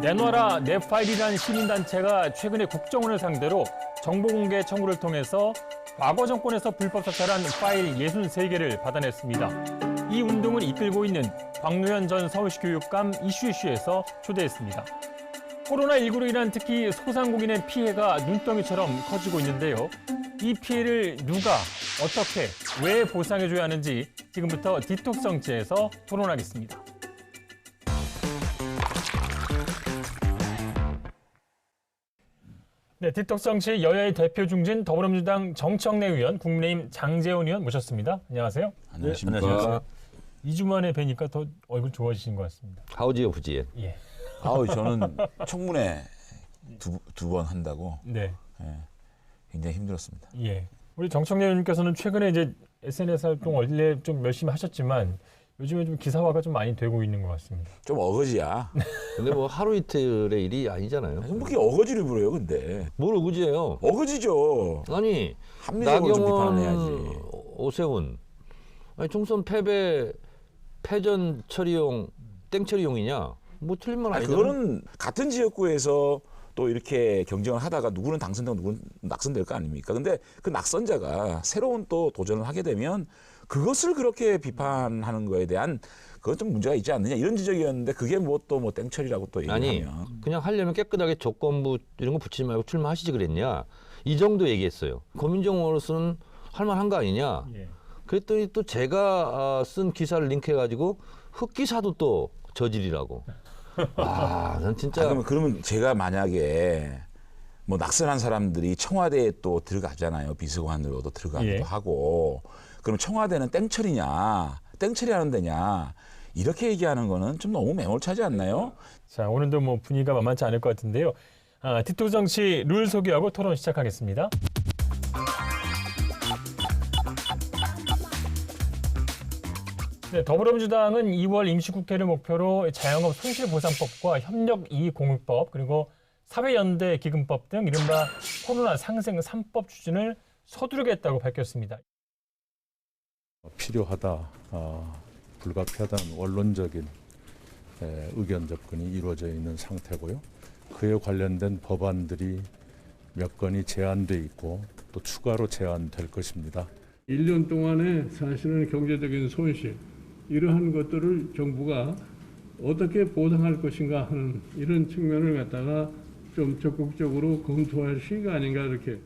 내놔라 내 파일이라는 시민단체가 최근에 국정원을 상대로 정보공개 청구를 통해서 과거 정권에서 불법 삭제한 파일 63개를 받아냈습니다. 이 운동을 이끌고 있는 박노현 전 서울시 교육감 이슈에서 초대했습니다. 코로나19로 인한 특히 소상공인의 피해가 눈덩이처럼 커지고 있는데요. 이 피해를 누가, 어떻게, 왜 보상해줘야 하는지 지금부터 디톡성치에서 토론하겠습니다. 네, 디톡성치 여야의 대표 중진 더불어민주당 정청래 의원, 국민의힘 장제원 의원 모셨습니다. 안녕하세요. 안녕하십니까. 네, 안녕하세요. 2주 만에 뵈니까 더 얼굴 좋아지신 것 같습니다. 하우지요, 부지에. 예. 아우 저는 청문회 두 번 한다고 네. 굉장히 힘들었습니다. 예. 우리 정청래 의원님께서는 최근에 이제 SNS 활동 원래 좀 열심히 하셨지만 요즘에 좀 기사화가 좀 많이 되고 있는 것 같습니다. 좀 어거지야. 근데 뭐 하루 이틀의 일이 아니잖아요. 뭐 이렇게 어거지를 부려요, 근데. 뭘 어구지예요? 어거지죠. 아니, 합리적으로 좀 비판을 나경원, 해야지. 오세훈. 아니, 총선 패배, 패전 처리용, 땡 처리용이냐? 뭐 틀린 말 아니잖아. 그거는 같은 지역구에서 또 이렇게 경쟁을 하다가 누구는 당선되고 누구는 낙선될 거 아닙니까? 근데 그 낙선자가 새로운 또 도전을 하게 되면 그것을 그렇게 비판하는 거에 대한 그건 좀 문제가 있지 않느냐 이런 지적이었는데 그게 뭐 또 뭐 땡처리라고 또 아니, 얘기하면 그냥 하려면 깨끗하게 조건부 이런 거 붙이지 말고 출마하시지 그랬냐? 이 정도 얘기했어요. 고민정으로서는 할 만한 거 아니냐? 예. 그랬더니 또 제가 쓴 기사를 링크해가지고 흑기사도 또 저질이라고. 아, 난 진짜. 그러면 제가 만약에 뭐 낙선한 사람들이 청와대에 또 들어가잖아요. 비서관으로도 들어가기도 예. 하고. 그럼 청와대는 땡처리냐, 땡처리 하는 데냐 이렇게 얘기하는 거는 좀 너무 매몰차지 않나요? 자, 오늘도 뭐 분위기가 만만치 않을 것 같은데요. 디톡정치 룰 소개하고 토론 시작하겠습니다. 네, 더불어민주당은 2월 임시국회를 목표로 자영업 손실보상법과 협력이익공유법 그리고 사회연대 기금법 등 이른바 코로나 상생 3법 추진을 서두르겠다고 밝혔습니다. 필요하다, 불가피하다는 원론적인 의견 접근이 이루어져 있는 상태고요. 그에 관련된 법안들이 몇 건이 제안돼 있고 또 추가로 제안될 것입니다. 1년 동안에 사실은 경제적인 손실, 이러한 것들을 정부가 어떻게 보상할 것인가 하는 이런 측면을 갖다가 좀 적극적으로 검토할 시기가 아닌가 이렇게.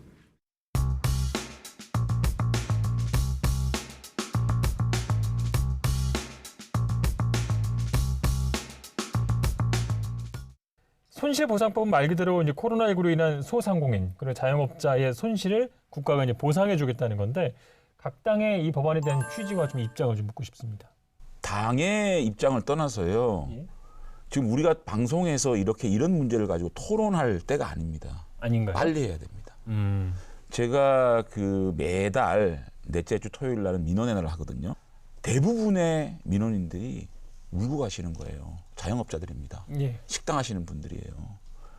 손실보상법은 말 그대로 이제 코로나19로 인한 소상공인 그리고 자영업자의 손실을 국가가 이제 보상해주겠다는 건데 각 당의 이 법안에 대한 취지와 좀 입장을 좀 묻고 싶습니다. 당의 입장을 떠나서요. 예. 지금 우리가 방송에서 이런 문제를 가지고 토론할 때가 아닙니다. 아닌가요? 빨리 해야 됩니다. 제가 그 매달 넷째 주 토요일 날은 민원의 날을 하거든요. 대부분의 민원인들이 울고 가시는 거예요. 자영업자들입니다. 예. 식당 하시는 분들이에요.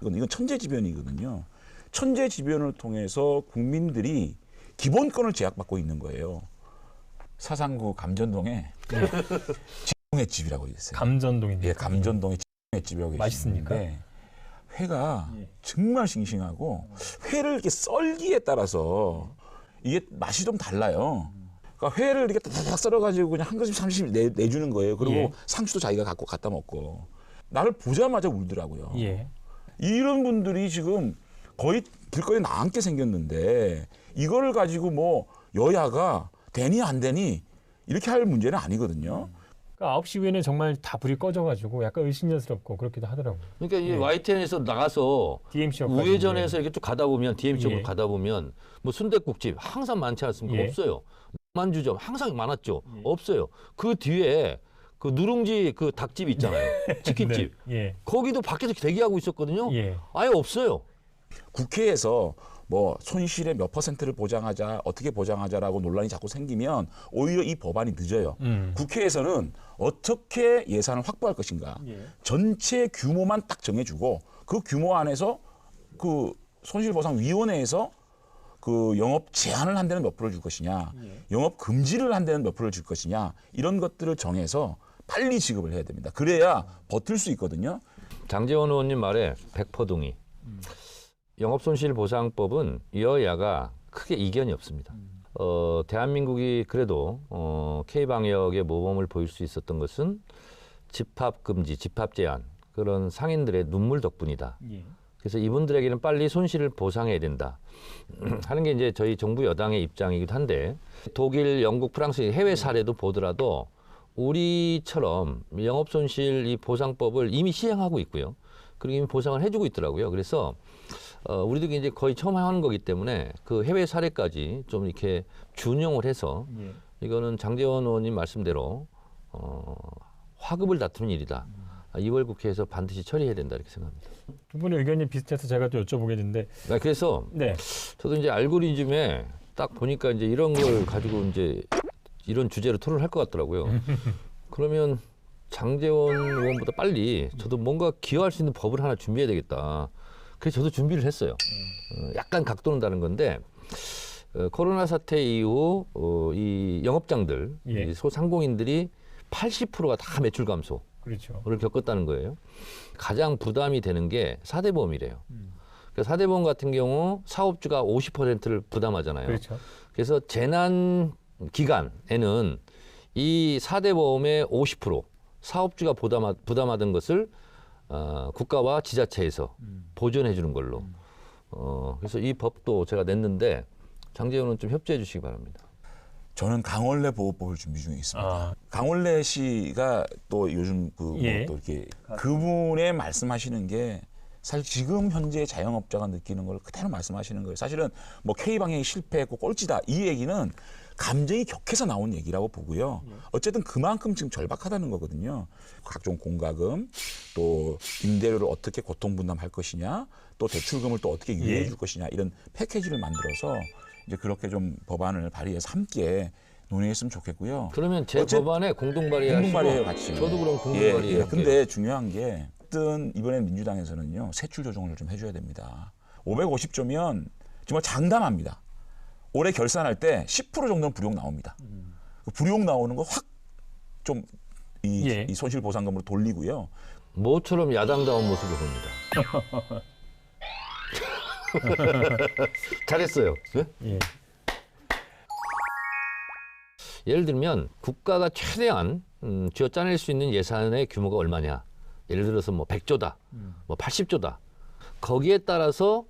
이건 천재지변이거든요. 천재지변을 통해서 국민들이 기본권을 제약받고 있는 거예요. 사상구 감전동에 지붕의 집이라고 있어요. 감전동인데. 예, 감전동에 지붕의 집이라고 맛있습니까? 있는데 회가 예. 정말 싱싱하고 회를 이렇게 썰기에 따라서 이게 맛이 좀 달라요. 그러니까 회를 이렇게 딱 썰어가지고 그냥 한 그릇 30씩 내주는 거예요. 그리고 예. 상추도 자기가 갖다 먹고 나를 보자마자 울더라고요. 예. 이런 분들이 지금 거의 길거리에 나앉게 생겼는데 이거를 가지고 뭐 여야가 되니 안 되니 이렇게 할 문제는 아니거든요. 그러니까 9시 이후에는 정말 다 불이 꺼져가지고 약간 의심스럽고 그렇기도 하더라고요. 그러니까 이 예. YTN에서 나가서 DMC 역할이 우회전해서 이렇게 쭉 가다 보면 DMC 쪽으로 예. 가다 보면 뭐 순댓국집 항상 많지 않습니까? 예. 없어요. 만주점 항상 많았죠. 없어요. 그 뒤에 그 누룽지 그 닭집 있잖아요. 치킨집. 네. 예. 거기도 밖에서 대기하고 있었거든요. 예. 아예 없어요. 국회에서 뭐 손실의 몇 %를 보장하자, 어떻게 보장하자라고 논란이 자꾸 생기면 오히려 이 법안이 늦어요. 국회에서는 어떻게 예산을 확보할 것인가. 예. 전체 규모만 딱 정해주고 그 규모 안에서 그 손실보상위원회에서 그 영업 제한을 한 데는 몇 프로를 줄 것이냐, 영업 금지를 한 데는 몇 프로를 줄 것이냐 이런 것들을 정해서 빨리 지급을 해야 됩니다. 그래야 버틸 수 있거든요. 장제원 의원님 말에 100% 동의. 영업손실보상법은 여야가 크게 이견이 없습니다. 대한민국이 그래도 K방역의 모범을 보일 수 있었던 것은 집합금지, 집합제한 그런 상인들의 눈물 덕분이다. 예. 그래서 이분들에게는 빨리 손실을 보상해야 된다 하는 게 이제 저희 정부 여당의 입장이기도 한데 독일, 영국, 프랑스 해외 사례도 보더라도 우리처럼 영업손실 이 보상법을 이미 시행하고 있고요. 그리고 이미 보상을 해주고 있더라고요. 그래서 우리도 이제 거의 처음 하는 거기 때문에 그 해외 사례까지 좀 이렇게 준용을 해서 예. 이거는 장제원 의원님 말씀대로 화급을 다투는 일이다. 2월 국회에서 반드시 처리해야 된다 이렇게 생각합니다. 두 분의 의견이 비슷해서 제가 또 여쭤보겠는데, 그래서 네, 저도 이제 알고리즘에 딱 보니까 이제 이런 걸 가지고 이제 이런 주제로 토론할 것 같더라고요. 그러면 장제원 의원보다 빨리 저도 뭔가 기여할 수 있는 법을 하나 준비해야 되겠다. 그래서 저도 준비를 했어요. 약간 각도는 다른 건데 코로나 사태 이후 이 영업장들, 예. 이 소상공인들이 80%가 다 매출 감소를 그렇죠. 겪었다는 거예요. 가장 부담이 되는 게 4대 보험이래요. 그러니까 4대 보험 같은 경우 사업주가 50%를 부담하잖아요. 그렇죠. 그래서 재난 기간에는 이 4대 보험의 50% 사업주가 부담하던 것을 국가와 지자체에서 보전해 주는 걸로. 그래서 이 법도 제가 냈는데 장제원은 좀 협조해 주시기 바랍니다. 저는 강원래 보호법을 준비 중에 있습니다. 아. 강원래 씨가 또 요즘 예. 또 이렇게 그분의 말씀하시는 게 사실 지금 현재 자영업자가 느끼는 걸 그대로 말씀하시는 거예요. 사실은 뭐 K방역이 실패했고 꼴찌다 이 얘기는 감정이 격해서 나온 얘기라고 보고요. 어쨌든 그만큼 지금 절박하다는 거거든요. 각종 공과금, 또 임대료를 어떻게 고통분담할 것이냐, 또 대출금을 또 어떻게 유예해 줄 것이냐 이런 패키지를 만들어서 이제 그렇게 좀 법안을 발의해서 함께 논의했으면 좋겠고요. 그러면 제 법안에 공동 발의하시고 공동발의해요 같이. 저도 그럼 공동 예, 발의해요. 예. 근데 중요한 게 어쨌든 이번에 민주당에서는요 세출 조정을 좀 해줘야 됩니다. 550조면 정말 장담합니다. 올해 결산할 때 10% 정도는 불용 나옵니다. 그 불용 나오는 거 확 좀 이 예. 손실 보상금으로 돌리고요. 모처럼 야당다운 모습을 봅니다. 잘했어요. 네? 예. 예를 들면 국가가 최대한 쥐어짜낼 수 있는 예산의 규모가 얼마냐. 예를 들어서 뭐 100조다, 뭐 80조다. 거기에 따라서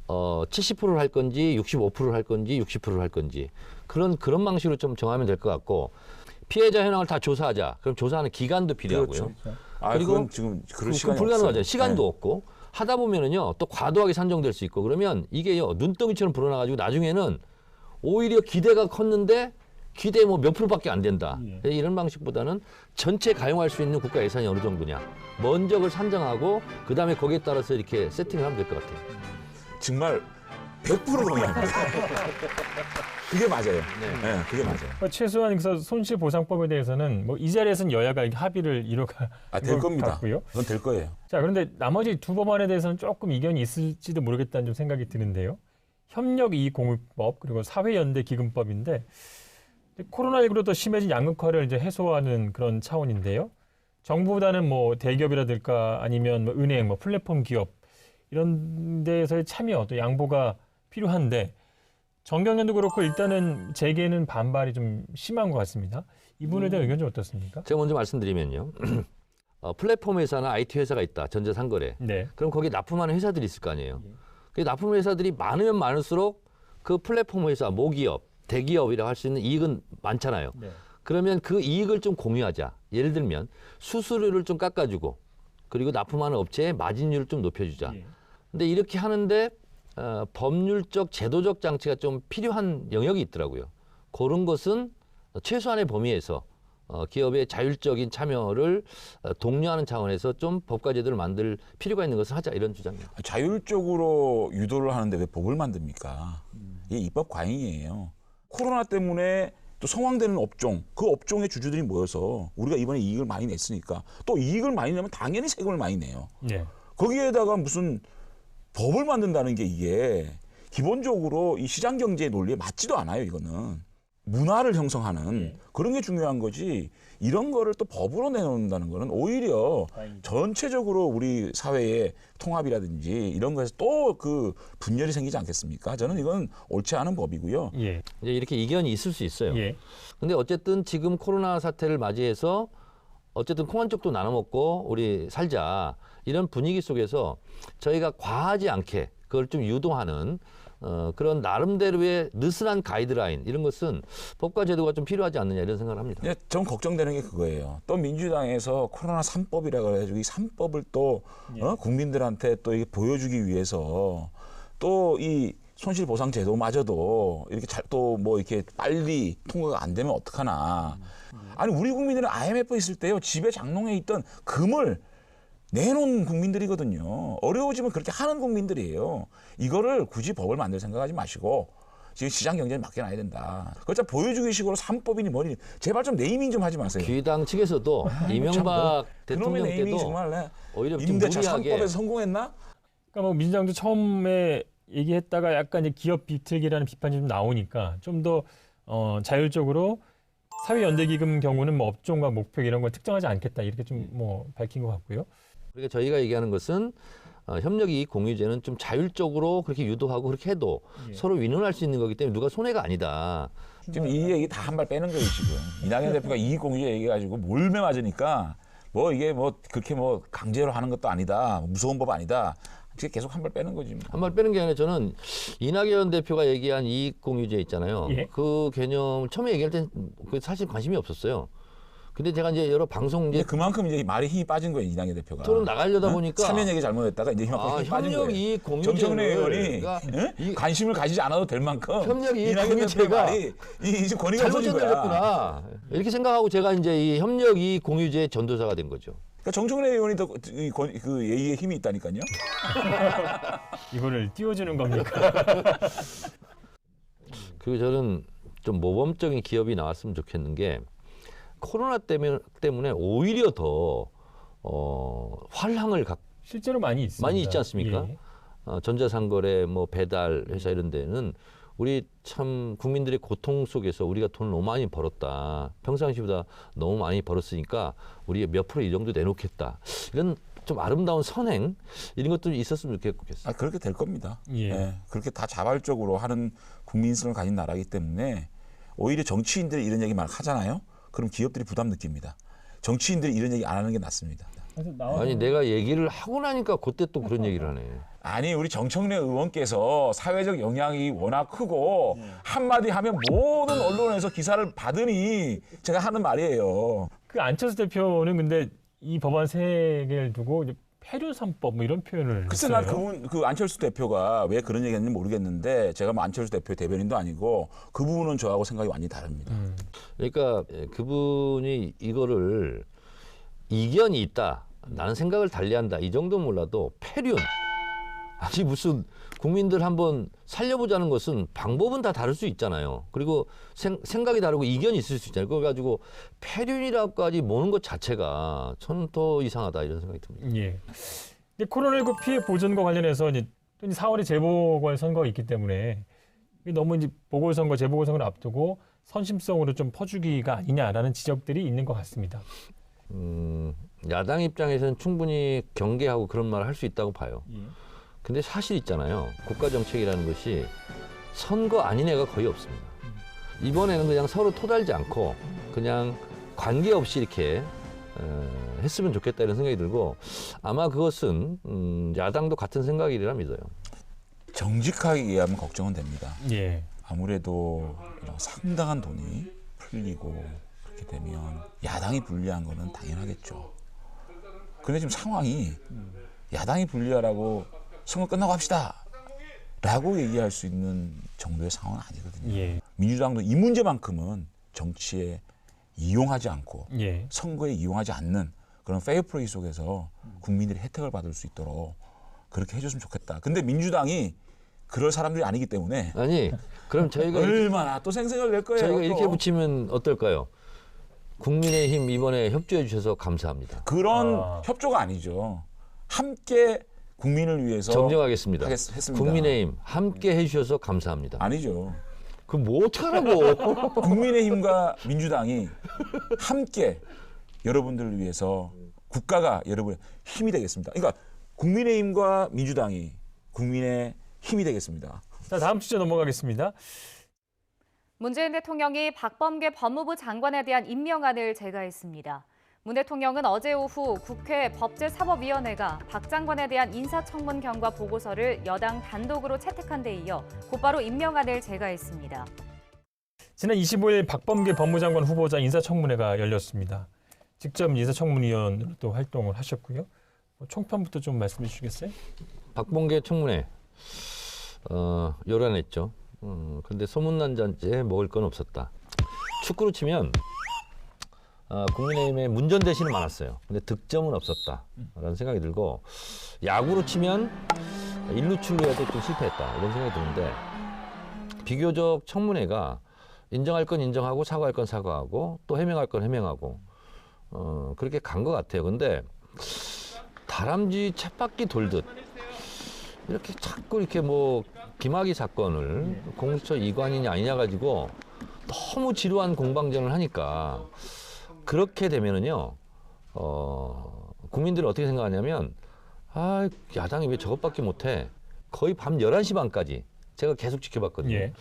70%를 할 건지 65%를 할 건지 60%를 할 건지 그런 방식으로 좀 정하면 될 것 같고 피해자 현황을 다 조사하자. 그럼 조사하는 기간도 필요하고요. 그렇죠. 아, 그리고 그건 지금 그럴 시간이 불가능하죠. 없어요. 시간도 네. 없고 하다 보면은요 또 과도하게 산정될 수 있고 그러면 이게요 눈덩이처럼 불어나가지고 나중에는 오히려 기대가 컸는데 기대 뭐 몇 프로밖에 안 된다. 이런 방식보다는 전체 가용할 수 있는 국가 예산이 어느 정도냐. 먼저 그걸 산정하고 그 다음에 거기에 따라서 이렇게 세팅을 하면 될 것 같아요. 정말 100% 동의합니다. 그게 맞아요. 네, 그게 맞아요. 최소한 그래서 손실보상법에 대해서는 뭐 이 자리에서는 여야가 합의를 이뤄가 될 겁니다. 같고요. 그건 될 거예요. 자, 그런데 나머지 두 법안에 대해서는 조금 이견이 있을지도 모르겠다는 좀 생각이 드는데요. 협력이익공유법 그리고 사회연대기금법인데 코로나19로 더 심해진 양극화를 이제 해소하는 그런 차원인데요. 정부보다는 뭐 대기업이라든가 아니면 뭐 은행, 뭐 플랫폼 기업 이런 데에서의 참여 또 양보가 필요한데 정경련도 그렇고 일단은 재계는 반발이 좀 심한 것 같습니다. 이 부분에 대한 의견 좀 어떻습니까? 제가 먼저 말씀드리면요. 플랫폼 회사나 IT 회사가 있다. 전자상거래. 네. 그럼 거기에 납품하는 회사들이 있을 거 아니에요. 그 납품 회사들이 많으면 많을수록 그 플랫폼 회사, 모기업, 대기업이라고 할 수 있는 이익은 많잖아요. 네. 그러면 그 이익을 좀 공유하자. 예를 들면 수수료를 좀 깎아주고 그리고 납품하는 업체의 마진율을 좀 높여주자. 예. 근데 이렇게 하는데 법률적, 제도적 장치가 좀 필요한 영역이 있더라고요. 그런 것은 최소한의 범위에서 기업의 자율적인 참여를 독려하는 차원에서 좀 법과 제도를 만들 필요가 있는 것을 하자 이런 주장입니다. 자율적으로 유도를 하는데 왜 법을 만듭니까? 이게 입법 과잉이에요. 코로나 때문에 또 성황되는 업종, 그 업종의 주주들이 모여서 우리가 이번에 이익을 많이 냈으니까 또 이익을 많이 내면 당연히 세금을 많이 내요. 네. 거기에다가 무슨 법을 만든다는 게 이게 기본적으로 이 시장 경제의 논리에 맞지도 않아요, 이거는. 문화를 형성하는 그런 게 중요한 거지. 이런 거를 또 법으로 내놓는다는 거는 오히려 전체적으로 우리 사회의 통합이라든지 이런 거에서 또 그 분열이 생기지 않겠습니까? 저는 이건 옳지 않은 법이고요. 예. 이제 이렇게 이견이 있을 수 있어요. 예. 근데 어쨌든 지금 코로나 사태를 맞이해서 어쨌든 콩 한 쪽도 나눠 먹고 우리 살자 이런 분위기 속에서 저희가 과하지 않게 그걸 좀 유도하는 그런 나름대로의 느슨한 가이드라인 이런 것은 법과 제도가 좀 필요하지 않느냐 이런 생각을 합니다. 예, 전 걱정되는 게 그거예요. 또 민주당에서 코로나 3법이라 그래가지고 이 3법을 또 국민들한테 또 이게 보여주기 위해서 또 이 손실보상 제도마저도 이렇게 또 뭐 이렇게 빨리 통과가 안 되면 어떡하나. 아니 우리 국민들은 IMF 있을 때요 집에 장롱에 있던 금을 내놓은 국민들이거든요. 어려워지면 그렇게 하는 국민들이에요. 이거를 굳이 법을 만들 생각하지 마시고 지금 시장 경제에 맡겨놔야 된다. 그렇죠. 보여주기 식으로 3법이니 뭐니 제발 좀 네이밍 좀 하지 마세요. 귀당 측에서도 이명박 그놈의 대통령 네이밍이 때도 정말 오히려 좀 임대차 무리하게 3법에서 성공했나? 그러니까 뭐 민주당도 처음에 얘기했다가 약간 이제 기업 비틀기라는 비판이 좀 나오니까 좀 더 자율적으로 사회연대기금 경우는 뭐 업종과 목표 이런 걸 특정하지 않겠다 이렇게 좀 뭐 밝힌 것 같고요. 그러니까 저희가 얘기하는 것은 협력이익 공유제는 좀 자율적으로 그렇게 유도하고 그렇게 해도 서로 윈윈할 수 있는 거기 때문에 누가 손해가 아니다. 지금 이 얘기 다 한 발 빼는 거예요 지금. 이낙연 대표가 이익공유제 얘기해가지고 몰매 맞으니까 뭐 이게 뭐 그렇게 뭐 강제로 하는 것도 아니다. 무서운 법 아니다. 지금 계속 한 발 빼는 거지. 뭐. 한 발 빼는 게 아니라 저는 이낙연 대표가 얘기한 이익 공유제 있잖아요. 예. 그 개념 처음에 얘기할 땐 사실 관심이 없었어요. 근데 제가 이제 여러 방송 이제 이제 그만큼 이제 말에 힘이 빠진 거예요 이낙연 대표가. 토론 나가려다 보니까 사면 얘기 잘못했다가 이제 힘이 빠진 거예요. 협력 이익 공유제를 정청래 의원이 그러니까 관심을 가지지 않아도 될 만큼 협력 이익 이낙연 대표 공유제가 말이 이제 권위가 잘못 없어진 거야. 전달됐구나 이렇게 생각하고 제가 이제 이 협력 이익 공유제 전도사가 된 거죠. 그러니까 정청래 의원이 더 그 예의에 힘이 있다니까요. 이거를 띄워주는 겁니까? 그리고 저는 좀 모범적인 기업이 나왔으면 좋겠는 게 코로나 때문에 오히려 더 활황을 실제로 많이 있습니다. 많이 있지 않습니까? 예. 전자상거래, 뭐 배달 회사 이런 데는 우리 참 국민들의 고통 속에서 우리가 돈을 너무 많이 벌었다. 평상시보다 너무 많이 벌었으니까 우리가 몇 프로 이 정도 내놓겠다. 이런 좀 아름다운 선행 이런 것도 있었으면 좋겠어요. 아 그렇게 될 겁니다. 예. 예, 그렇게 다 자발적으로 하는 국민성을 가진 나라이기 때문에 오히려 정치인들이 이런 얘기 막 하잖아요. 그럼 기업들이 부담 느낍니다. 정치인들이 이런 얘기 안 하는 게 낫습니다. 아니 내가 얘기를 하고 나니까 그때 또 그런 얘기를 하네. 아니 우리 정청래 의원께서 사회적 영향이 워낙 크고 한마디 하면 모든 언론에서 기사를 받으니 제가 하는 말이에요. 그 안철수 대표는 근데 이 법안 세 개를 두고 이제 폐륜 3법 뭐 이런 표현을 글쎄 했어요. 난 그 안철수 대표가 왜 그런 얘기 했는지 모르겠는데 제가 뭐 안철수 대표의 대변인도 아니고 그 부분은 저하고 생각이 완전히 다릅니다. 그러니까 그분이 이거를 이견이 있다. 나는 생각을 달리한다. 이 정도 몰라도 폐륜. 아니 무슨 국민들 한번 살려보자는 것은 방법은 다 다를 수 있잖아요. 그리고 생각이 다르고 이견이 있을 수 있잖아요. 그거 가지고 폐륜이라고까지 모는 것 자체가 저는 더 이상하다 이런 생각이 듭니다. 예. 이제 코로나19 피해 보전과 관련해서 이제 4월에 재보궐 선거가 있기 때문에 너무 이제 보궐선거, 재보궐선거를 앞두고 선심성으로 좀 퍼주기가 아니냐라는 지적들이 있는 것 같습니다. 야당 입장에서는 충분히 경계하고 그런 말을 할 수 있다고 봐요. 근데 사실 있잖아요. 국가정책이라는 것이 선거 아닌 애가 거의 없습니다. 이번에는 그냥 서로 토달지 않고 그냥 관계없이 이렇게 했으면 좋겠다 이런 생각이 들고 아마 그것은 야당도 같은 생각이리라 믿어요. 정직하게 얘기하면 걱정은 됩니다. 예. 아무래도 이런 상당한 돈이 풀리고 그렇게 되면 야당이 불리한 거는 당연하겠죠. 근데 지금 상황이 야당이 불리하라고 선거 끝나고 합시다 라고 얘기할 수 있는 정도의 상황은 아니거든요. 예. 민주당도 이 문제만큼은 정치에 이용하지 않고 예. 선거에 이용하지 않는 그런 페어플레이 속에서 국민들이 혜택을 받을 수 있도록 그렇게 해줬으면 좋겠다. 근데 민주당이 그럴 사람들이 아니기 때문에 아니 그럼 저희가 얼마나 또 생색을 낼 거예요. 저희가 또. 이렇게 붙이면 어떨까요? 국민의힘 이번에 협조해 주셔서 감사합니다. 그런 협조가 아니죠. 함께 국민을 위해서 정정하겠습니다. 했습니다. 국민의힘 함께 해주셔서 감사합니다. 아니죠. 그럼 뭐 어떡하라고. 국민의힘과 민주당이 함께 여러분들을 위해서 국가가 여러분의 힘이 되겠습니다. 그러니까 국민의힘과 민주당이 국민의 힘이 되겠습니다. 자, 다음 주제 넘어가겠습니다. 문재인 대통령이 박범계 법무부 장관에 대한 임명안을 제거했습니다. 문 대통령은 어제 오후 국회 법제사법위원회가 박 장관에 대한 인사청문 경과 보고서를 여당 단독으로 채택한 데 이어 곧바로 임명안을 제거했습니다. 지난 25일 박범계 법무장관 후보자 인사청문회가 열렸습니다. 직접 인사청문위원으로 또 활동을 하셨고요. 총평부터 좀 말씀해 주시겠어요? 박범계 청문회 요란했죠. 그런데 소문난 잔치에 먹을 건 없었다. 축구로 치면 국민의힘의 문전 대신은 많았어요. 근데 득점은 없었다라는 생각이 들고, 야구로 치면 일루 출루에도 좀 실패했다 이런 생각이 드는데, 비교적 청문회가 인정할 건 인정하고 사과할 건 사과하고 또 해명할 건 해명하고 그렇게 간 것 같아요. 근데 다람쥐 쳇바퀴 돌듯 이렇게 자꾸 이렇게 뭐 김학의 사건을 공수처 이관이냐 아니냐 가지고 너무 지루한 공방전을 하니까, 그렇게 되면은요, 국민들은 어떻게 생각하냐면, 아, 야당이 왜 저것밖에 못해? 거의 밤 11시 반까지 제가 계속 지켜봤거든요. 예.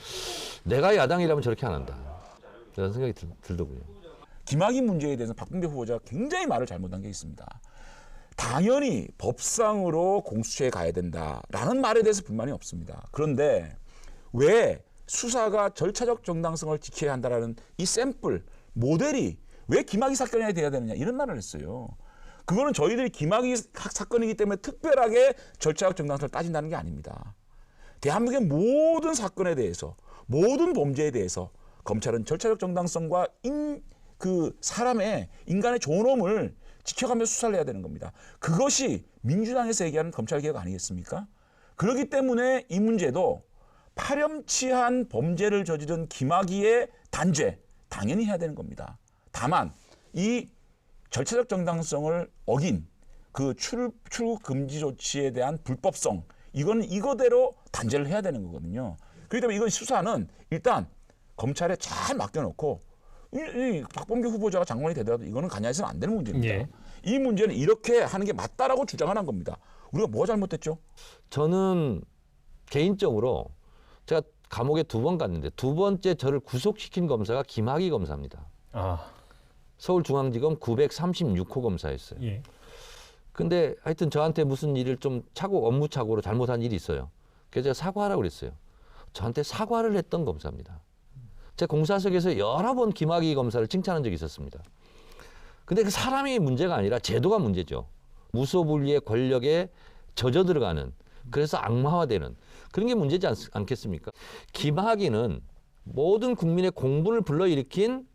내가 야당이라면 저렇게 안 한다. 그런 생각이 들더군요. 김학의 문제에 대해서 박범계 후보자가 굉장히 말을 잘못한 게 있습니다. 당연히 법상으로 공수처에 가야 된다라는 말에 대해서 불만이 없습니다. 그런데 왜 수사가 절차적 정당성을 지켜야 한다라는 이 샘플, 모델이 왜 김학의 사건에 돼야 되느냐 이런 말을 했어요. 그거는 저희들이 김학의 사건이기 때문에 특별하게 절차적 정당성을 따진다는 게 아닙니다. 대한민국의 모든 사건에 대해서, 모든 범죄에 대해서 검찰은 절차적 정당성과 그 사람의 인간의 존엄을 지켜가며 수사를 해야 되는 겁니다. 그것이 민주당에서 얘기하는 검찰개혁 아니겠습니까? 그렇기 때문에 이 문제도 파렴치한 범죄를 저지른 김학의의 단죄 당연히 해야 되는 겁니다. 다만 이 절차적 정당성을 어긴 그 출국 금지 조치에 대한 불법성, 이건 이거대로 단죄를 해야 되는 거거든요. 그렇기 때문에 이건 수사는 일단 검찰에 잘 맡겨놓고, 이 박범계 후보자가 장관이 되더라도 이거는 간여해서는 안 되는 문제입니다. 예. 이 문제는 이렇게 하는 게 맞다라고 주장을 한 겁니다. 우리가 뭐가 잘못됐죠? 저는 개인적으로 제가 감옥에 2번 갔는데, 2번째 저를 구속시킨 검사가 김학의 검사입니다. 아, 서울중앙지검 936호 검사였어요. 예. 근데 하여튼 저한테 무슨 일을 좀 업무착오로 잘못한 일이 있어요. 그래서 제가 사과하라고 그랬어요. 저한테 사과를 했던 검사입니다. 제가 공사석에서 여러 번 김학의 검사를 칭찬한 적이 있었습니다. 근데 그 사람이 문제가 아니라 제도가 문제죠. 무소불위의 권력에 젖어 들어가는, 그래서 악마화되는 그런 게 문제지 않겠습니까? 김학의는 모든 국민의 공분을 불러일으킨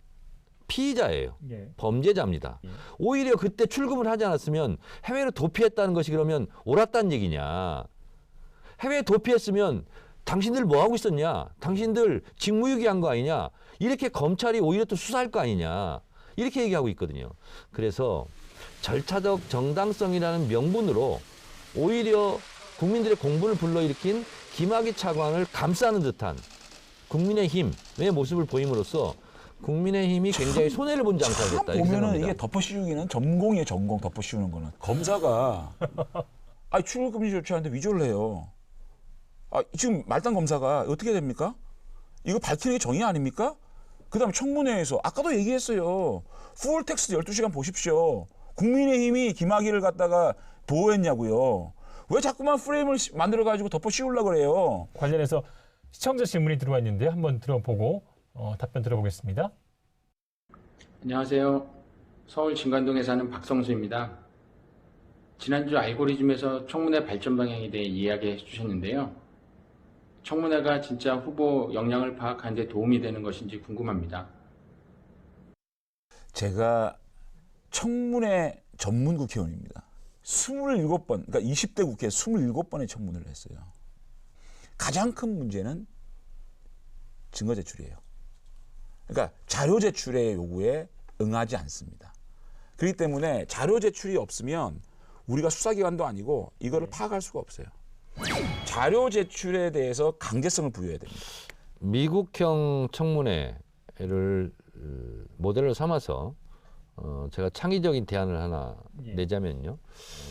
피의자예요. 예. 범죄자입니다. 오히려 그때 출금을 하지 않았으면 해외로 도피했다는 것이 그러면 옳았다는 얘기냐. 해외에 도피했으면 당신들 뭐 하고 있었냐. 당신들 직무유기한 거 아니냐. 이렇게 검찰이 오히려 또 수사할 거 아니냐. 이렇게 얘기하고 있거든요. 그래서 절차적 정당성이라는 명분으로 오히려 국민들의 공분을 불러일으킨 김학의 차관을 감싸는 듯한 국민의힘의 모습을 보임으로써 국민의힘이 굉장히 손해를 본 장사가 됐다. 이렇게 보면은 생각합니다. 이게 덮어씌우기는 전공이에요. 전공 덮어씌우는 거는. 검사가 출국 금지 조치하는데 위조를 해요. 지금 말단 검사가 어떻게 됩니까? 이거 밝히는 게 정의 아닙니까? 그다음에 청문회에서 아까도 얘기했어요. 풀텍스트 12시간 보십시오. 국민의힘이 김학의를 갖다가 보호했냐고요. 왜 자꾸만 프레임을 만들어가지고 덮어씌우려고 그래요. 관련해서 시청자 질문이 들어와 있는데 한번 들어보고 답변 들어보겠습니다. 안녕하세요. 서울 진관동에 사는 박성수입니다. 지난주 알고리즘에서 청문회 발전 방향에 대해 이야기해 주셨는데요. 청문회가 진짜 후보 역량을 파악하는 데 도움이 되는 것인지 궁금합니다. 제가 청문회 전문 국회의원입니다. 27번, 그러니까 20대 국회 27번의 청문회를 했어요. 가장 큰 문제는 증거 제출이에요. 그러니까 자료 제출의 요구에 응하지 않습니다. 그렇기 때문에 자료 제출이 없으면 우리가 수사기관도 아니고 이거를 파악할 수가 없어요. 자료 제출에 대해서 강제성을 부여해야 됩니다. 미국형 청문회를 모델로 삼아서 제가 창의적인 대안을 하나 내자면요.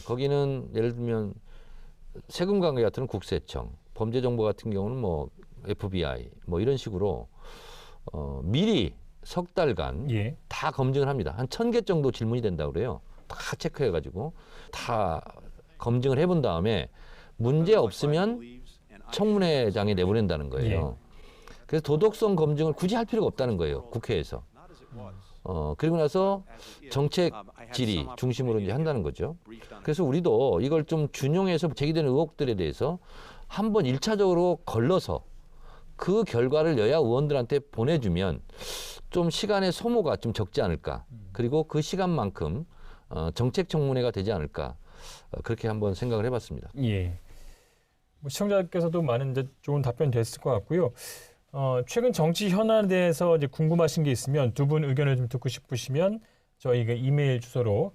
거기는 예를 들면 세금 관계 같은 건 국세청, 범죄 정보 같은 경우는 뭐 FBI 뭐 이런 식으로 미리 석 달간 예. 다 검증을 합니다. 한 1000개 정도 질문이 된다고 그래요. 다 체크해가지고 다 검증을 해본 다음에 문제 없으면 청문회장에 내보낸다는 거예요. 그래서 도덕성 검증을 굳이 할 필요가 없다는 거예요. 국회에서. 그리고 나서 정책 질의 중심으로 이제 한다는 거죠. 그래서 우리도 이걸 좀 준용해서 제기되는 의혹들에 대해서 한번 1차적으로 걸러서 그 결과를 여야 의원들한테 보내주면 좀 시간의 소모가 좀 적지 않을까. 그리고 그 시간만큼 정책 청문회가 되지 않을까. 그렇게 한번 생각을 해봤습니다. 예. 뭐 시청자께서도 많은 이제 좋은 답변 됐을 것 같고요. 최근 정치 현안에 대해서 이제 궁금하신 게 있으면 두 분 의견을 좀 듣고 싶으시면 저희가 이메일 주소로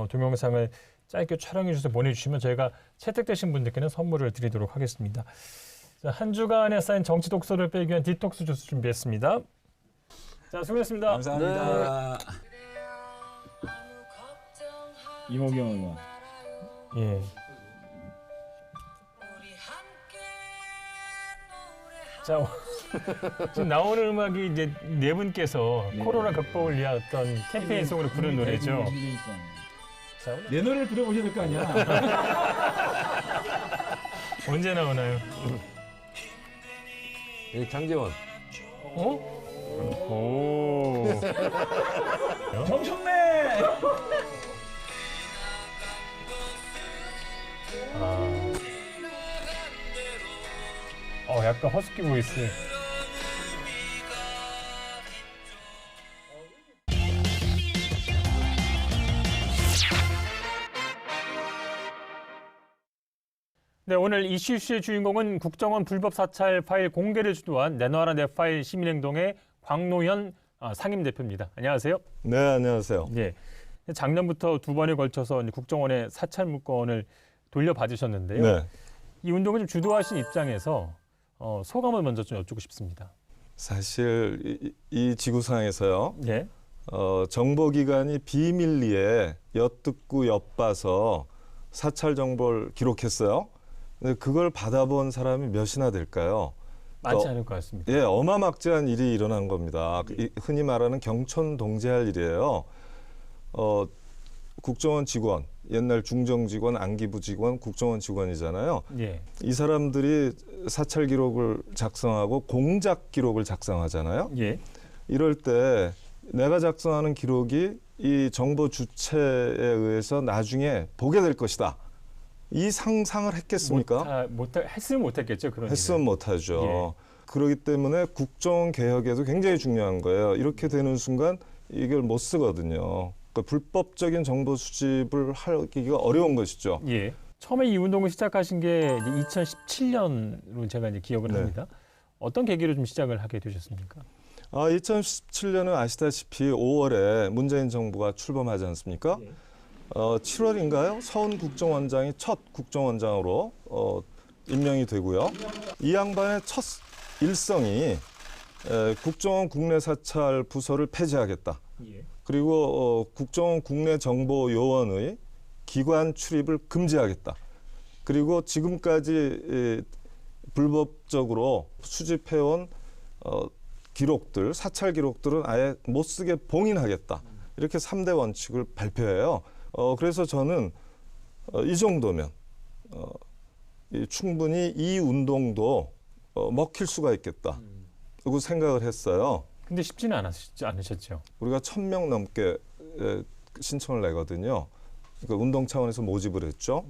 동영상을 짧게 촬영해 주셔서 보내주시면 저희가 채택되신 분들께는 선물을 드리도록 하겠습니다. 자, 한 주간에 쌓인 정치 독소를 빼기 위한 디톡스 주스 준비했습니다. 자, 수고했습니다. 감사합니다. 이모경 의원. 예. 자, 지금 나오는 음악이 이제 네 분께서 코로나 극복을 위한 어떤 캠페인송으로 부른 노래죠. 자, 오늘 내 노래를 들어보셔야 될 거 아니야. 언제 나오나요? 장재원. 어? 오. 정청래. 약간 허스키 보이스. 네, 오늘 이슈의 주인공은 국정원 불법 사찰 파일 공개를 주도한 내놔라 내 파일 시민행동의 광노현 상임대표입니다. 안녕하세요. 네, 안녕하세요. 예. 작년부터 두 번에 걸쳐서 국정원의 사찰 문건을 돌려받으셨는데요. 네. 이 운동을 좀 주도하신 입장에서 소감을 먼저 좀 여쭙고 싶습니다. 사실 이 지구상에서요. 예. 정보기관이 비밀리에 엿듣고 엿봐서 사찰 정보를 기록했어요. 근데 그걸 받아본 사람이 몇이나 될까요? 많지 않을 것 같습니다. 예, 어마막지한 일이 일어난 겁니다. 흔히 말하는 경천동제할 일이에요. 국정원 직원, 옛날 중정직원, 안기부 직원, 국정원 직원이잖아요. 예. 이 사람들이 사찰 기록을 작성하고 공작 기록을 작성하잖아요. 예. 이럴 때 내가 작성하는 기록이 이 정보 주체에 의해서 나중에 보게 될 것이다. 이 상상을 했겠습니까? 했으면 못했겠죠. 그런 했으면 못하죠. 예. 그렇기 때문에 국정원 개혁에도 굉장히 중요한 거예요. 이렇게 되는 순간 이걸 못 쓰거든요. 그러니까 불법적인 정보 수집을 하기가 어려운 것이죠. 예. 처음에 이 운동을 시작하신 게 2017년으로 제가 이제 기억을 네. 합니다. 어떤 계기로 좀 시작을 하게 되셨습니까? 2017년은 아시다시피 5월에 문재인 정부가 출범하지 않습니까? 7월인가요? 서훈 국정원장이 첫 국정원장으로 임명이 되고요. 이 양반의 첫 일성이 국정원 국내 사찰 부서를 폐지하겠다. 예. 그리고 국정원 국내 정보 요원의 기관 출입을 금지하겠다. 그리고 지금까지 불법적으로 수집해온 기록들, 사찰 기록들은 아예 못 쓰게 봉인하겠다. 이렇게 3대 원칙을 발표해요. 그래서 저는 이 정도면 충분히 이 운동도 먹힐 수가 있겠다. 그리고 생각을 했어요. 근데 쉽지는 않으셨죠. 우리가 1000명 넘게 신청을 내거든요. 그러니까 운동 차원에서 모집을 했죠.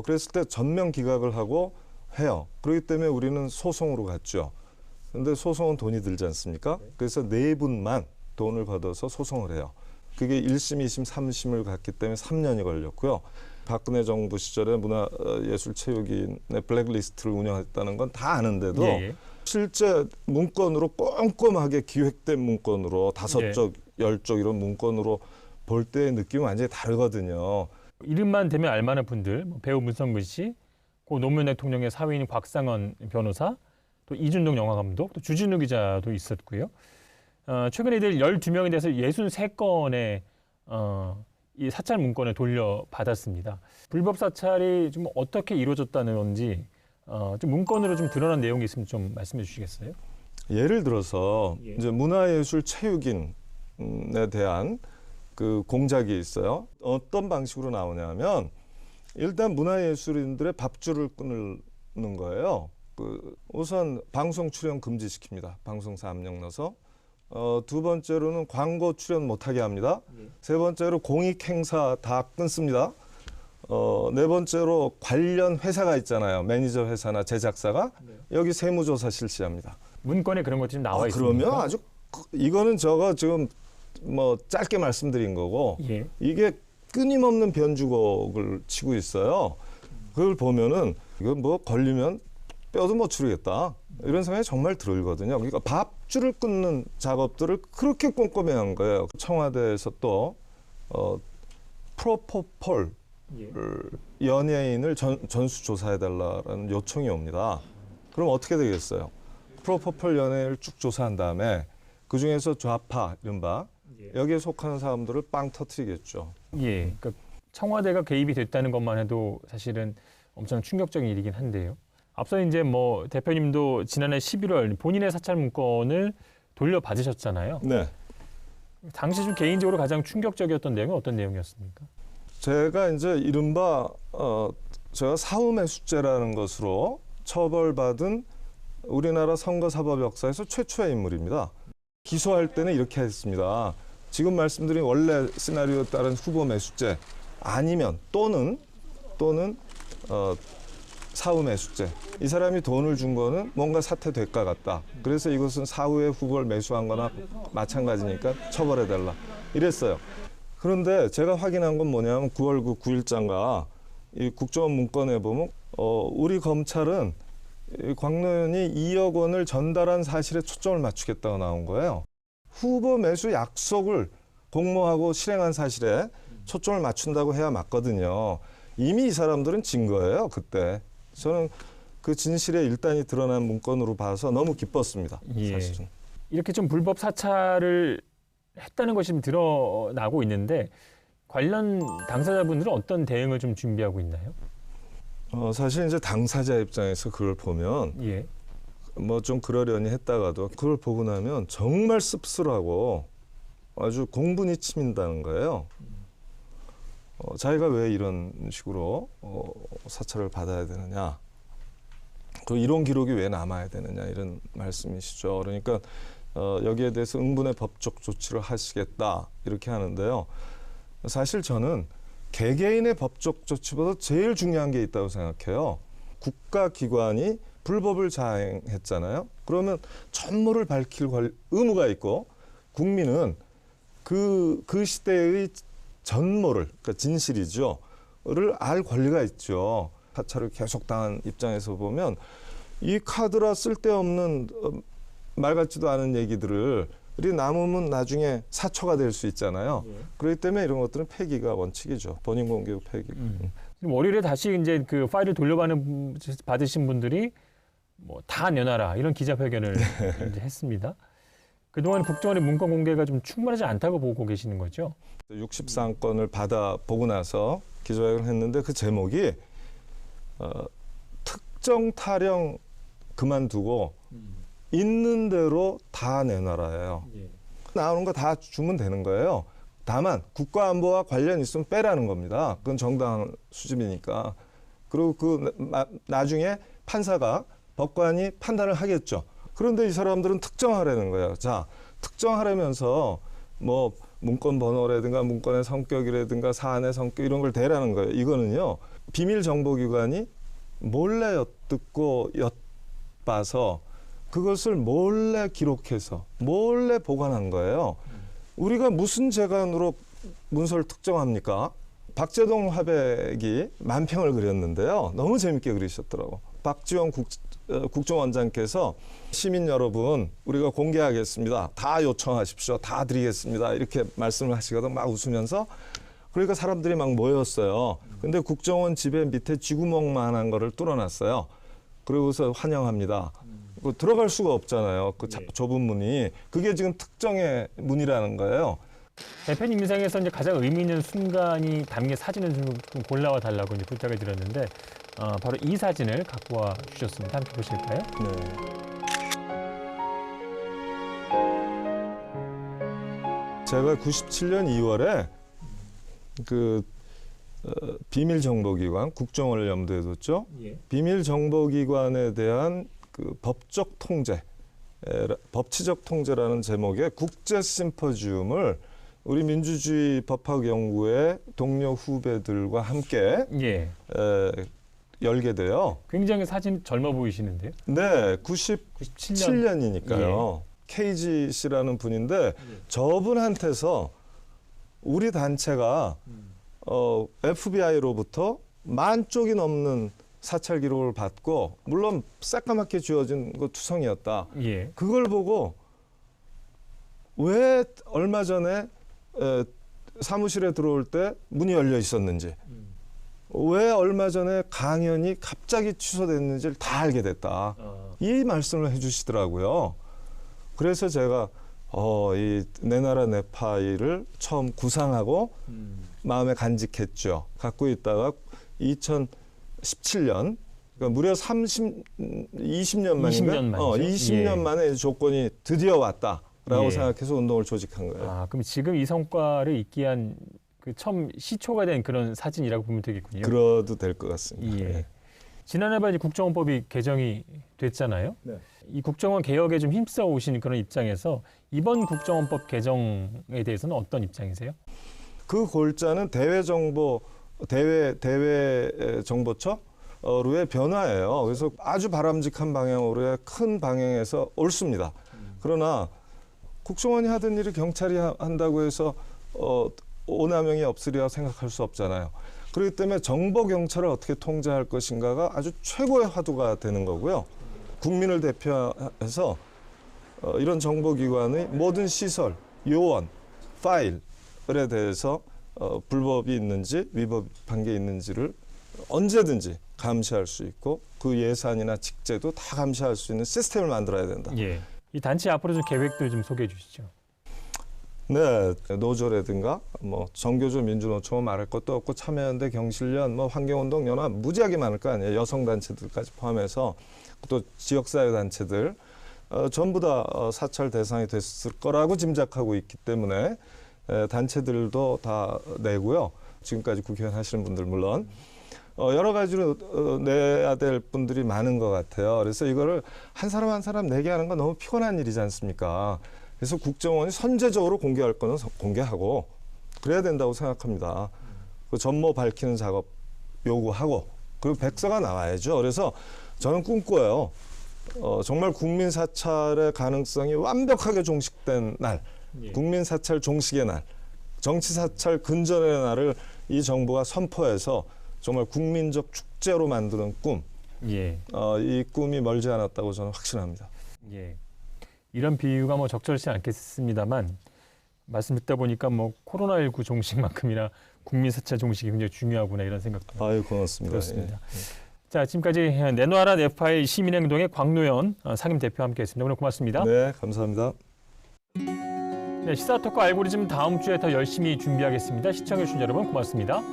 그랬을 때 전면 기각을 하고 해요. 그렇기 때문에 우리는 소송으로 갔죠. 근데 소송은 돈이 들지 않습니까? 그래서 4분만 돈을 받아서 소송을 해요. 그게 1심, 2심, 3심을 갔기 때문에 3년이 걸렸고요. 박근혜 정부 시절에 문화예술체육인의 블랙리스트를 운영했다는 건 다 아는데도 예. 실제 문건으로 꼼꼼하게 기획된 문건으로 5쪽, 10쪽 이런 문건으로 볼 때의 느낌은 완전히 다르거든요. 이름만 대면 알만한 분들, 배우 문성근 씨, 고 노무현 대통령의 사위인 곽상원 변호사, 또 이준동 영화감독, 또 주진우 기자도 있었고요. 최근에 이들 12명에 대해서 63건의 이 사찰 문건을 돌려받았습니다. 불법 사찰이 좀 어떻게 이루어졌다는 건지 좀 문건으로 좀 드러난 내용이 있으면 좀 말씀해 주시겠어요? 예를 들어서 이제 문화예술 체육인에 대한 그 공작이 있어요. 어떤 방식으로 나오냐면 일단 문화예술인들의 밥줄을 끊는 거예요. 우선 방송 출연 금지시킵니다. 방송사 압력 넣어서. 두 번째로는 광고 출연 못하게 합니다. 세 번째로 공익 행사 다 끊습니다. 네 번째로 관련 회사가 있잖아요. 매니저 회사나 제작사가 여기 세무조사 실시합니다. 문건에 그런 것들이 나와 있습니다. 그러면 아주 이거는 저거 지금 뭐 짧게 말씀드린 거고 이게 끊임없는 변주곡을 치고 있어요. 그걸 보면은 이거 뭐 걸리면 뼈도 못 추리겠다 이런 생각이 정말 들거든요. 그러니까 밥줄을 끊는 작업들을 그렇게 꼼꼼히 한 거예요. 청와대에서 또 프로포폴 연예인을 전수조사해달라는 요청이 옵니다. 그럼 어떻게 되겠어요? 프로포폴 연예인을 쭉 조사한 다음에 그중에서 좌파, 이른바 여기에 속하는 사람들을 빵 터뜨리겠죠. 그러니까 청와대가 개입이 됐다는 것만 해도 사실은 엄청 충격적인 일이긴 한데요. 앞서 이제 뭐 대표님도 지난해 11월 본인의 사찰 문건을 돌려받으셨잖아요. 네. 당시 좀 개인적으로 가장 충격적이었던 내용은 어떤 내용이었습니까? 제가 이제 이른바 제가 사후매수죄라는 것으로 처벌받은 우리나라 선거사법 역사에서 최초의 인물입니다. 기소할 때는 이렇게 했습니다. 지금 말씀드린 원래 시나리오에 따른 후보 매수죄 아니면 또는 사후매수죄. 이 사람이 돈을 준 거는 뭔가 사태 대가 같다. 그래서 이것은 사후에 후보를 매수한 거나 마찬가지니까 처벌해달라. 이랬어요. 그런데 제가 확인한 건 뭐냐면 9월 9일자인가 이 국정원 문건에 보면 우리 검찰은 광노현이 2억 원을 전달한 사실에 초점을 맞추겠다고 나온 거예요. 후보 매수 약속을 공모하고 실행한 사실에 초점을 맞춘다고 해야 맞거든요. 이미 이 사람들은 진 거예요, 그때. 저는 그 진실의 일단이 드러난 문건으로 봐서 너무 기뻤습니다. 사실은. 이렇게 좀 불법 사찰을 했다는 것이 드러나고 있는데 관련 당사자분들은 어떤 대응을 좀 준비하고 있나요? 사실 이제 당사자 입장에서 그걸 보면 뭐 좀 그러려니 했다가도 그걸 보고 나면 정말 씁쓸하고 아주 공분이 치민다는 거예요. 자기가 왜 이런 식으로 사찰을 받아야 되느냐, 그 이론 기록이 왜 남아야 되느냐 이런 말씀이시죠. 그러니까 여기에 대해서 응분의 법적 조치를 하시겠다 이렇게 하는데요. 사실 저는 개개인의 법적 조치보다 제일 중요한 게 있다고 생각해요. 국가기관이 불법을 자행했잖아요. 그러면 전모를 밝힐 의무가 있고 국민은 그 시대의 전모를, 그러니까 진실이죠, 를 알 권리가 있죠. 사찰을 계속 당한 입장에서 보면 이 카드라 쓸데없는 말 같지도 않은 얘기들을 남으면 나중에 사초가 될 수 있잖아요. 그렇기 때문에 이런 것들은 폐기가 원칙이죠. 본인 공개 폐기. 월요일에 다시 이제 그 파일을 받으신 분들이 뭐 다 내놔라 이런 기자회견을 이제 했습니다. 그동안 국정원의 문건 공개가 좀 충분하지 않다고 보고 계시는 거죠? 63건을 받아보고 나서 기자회견을 했는데 그 제목이 특정 타령 그만두고 있는 대로 다 내놔라예요. 나오는 거 다 주면 되는 거예요. 다만 국가안보와 관련 있으면 빼라는 겁니다. 그건 정당한 수집이니까. 그리고 나중에 판사가, 법관이 판단을 하겠죠. 그런데 이 사람들은 특정하라는 거예요. 자, 특정하려면서 뭐 문건 번호라든가 문건의 성격이라든가 사안의 성격 이런 걸 대라는 거예요. 이거는요, 비밀정보기관이 몰래 엿듣고 엿봐서 그것을 몰래 기록해서 몰래 보관한 거예요. 우리가 무슨 재간으로 문서를 특정합니까? 박재동 화백이 만평을 그렸는데요. 너무 재밌게 그리셨더라고. 박지원 국정원장께서 시민 여러분, 우리가 공개하겠습니다. 다 요청하십시오. 다 드리겠습니다. 이렇게 말씀을 하시거든, 막 웃으면서. 그러니까 사람들이 막 모였어요. 근데 국정원 집에 밑에 쥐구멍만한 거를 뚫어놨어요. 그러고서 환영합니다. 뭐 들어갈 수가 없잖아요. 그 좁은 문이. 그게 지금 특정의 문이라는 거예요. 대표님 인상에서 이제 가장 의미 있는 순간이 담긴 사진을 좀 골라와 달라고 이제 부탁을 드렸는데 바로 이 사진을 갖고 와 주셨습니다. 함께 보실까요? 네. 제가 97년 2월에 비밀정보기관 국정원을 염두에 뒀죠. 예. 비밀정보기관에 대한 그 법적 통제, 법치적 통제라는 제목의 국제 심포지움을 우리 민주주의 법학연구의 동료 후배들과 함께 예. 열게 돼요. 굉장히 사진 젊어 보이시는데요. 네, 97년. 97년이니까요. KG 씨라는 분인데 저분한테서 우리 단체가 FBI로부터 10,000쪽이 넘는 사찰 기록을 받고 물론 새까맣게 지워진 거 투성이었다. 예. 그걸 보고 왜 얼마 전에 사무실에 들어올 때 문이 열려 있었는지 왜 얼마 전에 강연이 갑자기 취소됐는지를 다 알게 됐다. 이 말씀을 해주시더라고요. 그래서 제가 이 내 나라 내 파일을 처음 구상하고 마음에 간직했죠. 갖고 있다가 2017년 그러니까 무려 20년 만인가? 20년 만이죠. 20년 예. 만에 조건이 드디어 왔다라고 예. 생각해서 운동을 조직한 거예요. 그럼 지금 이 성과를 있게 한 그 처음 시초가 된 그런 사진이라고 보면 되겠군요. 그러도 될 것 같습니다. 예. 네. 지난해 말 국정원법이 개정이 됐잖아요. 네. 이 국정원 개혁에 좀 힘써 오신 그런 입장에서 이번 국정원법 개정에 대해서는 어떤 입장이세요? 그 골자는 대외 정보처로의 변화예요. 그래서 아주 바람직한 방향으로의 큰 방향에서 옳습니다. 그러나 국정원이 하던 일을 경찰이 한다고 해서 오남용이 없으리라 생각할 수 없잖아요. 그렇기 때문에 정보 경찰을 어떻게 통제할 것인가가 아주 최고의 화두가 되는 거고요. 국민을 대표해서 이런 정보기관의 모든 시설, 요원, 파일에 대해서 불법이 있는지 위법한 게 있는지를 언제든지 감시할 수 있고 그 예산이나 직제도 다 감시할 수 있는 시스템을 만들어야 된다. 예. 이 단체 앞으로 좀 계획들 좀 소개해 주시죠. 네, 노조라든가 뭐 정교조 민주노총 말할 것도 없고 참여연대 경실련 뭐 환경운동 연합 무지하게 많을 거 아니에요. 여성 단체들까지 포함해서 또 지역사회 단체들 전부 다 사찰 대상이 됐을 거라고 짐작하고 있기 때문에 단체들도 다 내고요. 지금까지 국회의원 하시는 분들 물론 여러 가지로 내야 될 분들이 많은 것 같아요. 그래서 이거를 한 사람 한 사람 내게 하는 건 너무 피곤한 일이지 않습니까? 그래서 국정원이 선제적으로 공개할 거는 공개하고 그래야 된다고 생각합니다. 그 전모 밝히는 작업 요구하고 그리고 백서가 나와야죠. 그래서 저는 꿈꿔요. 정말 국민 사찰의 가능성이 완벽하게 종식된 날, 국민 사찰 종식의 날, 정치 사찰 근전의 날을 이 정부가 선포해서 정말 국민적 축제로 만드는 꿈, 예. 이 꿈이 멀지 않았다고 저는 확신합니다. 예. 이런 비유가 뭐 적절치 않겠습니다만 말씀 듣다 보니까 뭐 코로나19 종식만큼이나 국민 사찰 종식이 굉장히 중요하구나 이런 생각도 아유 고맙습니다. 들었습니다. 예. 자, 지금까지 내놔라 내 파일 시민행동의 광노현 상임 대표와 함께했습니다. 오늘 고맙습니다. 네, 감사합니다. 네, 시사토크 알고리즘 다음 주에 더 열심히 준비하겠습니다. 시청해주신 여러분 고맙습니다.